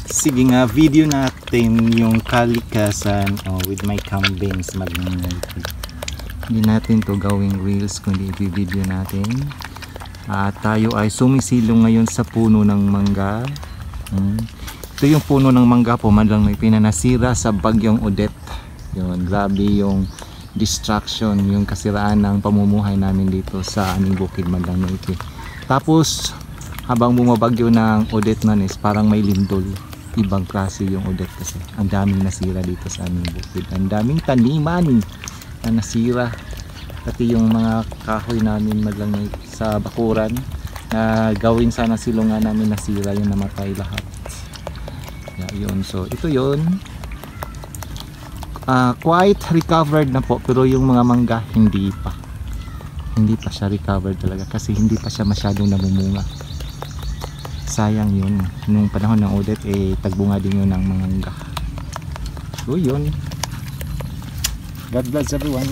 Sige nga, video natin yung kalikasan with my kambings. Hindi natin to gawing reels kundi i-video natin. Tayo ay sumisilong ngayon sa puno ng mangga. Ito yung puno ng mangga po, madlang may pinanasira sa bagyong Odette. Yun, grabe yung distraction, yung kasiraan ng pamumuhay namin dito sa aming bukid madlang ito. Tapos habang bumabagyo ng Odette nun is parang may lindol. Ibang klase yung Odette kasi ang daming nasira dito sa aming bukid. Ang daming taniman na nasira. Pati yung mga kahoy namin madlang sa bakuran na gawin sana silungan namin nasira, yung namatay lahat. Yun. So ito yun. Quite recovered na po, pero yung mga mangga hindi pa siya recovered talaga kasi hindi pa siya masyadong namumunga. Sayang yun, nung panahon ng Odette tagbunga din yun ng mangga. So yun, God bless everyone.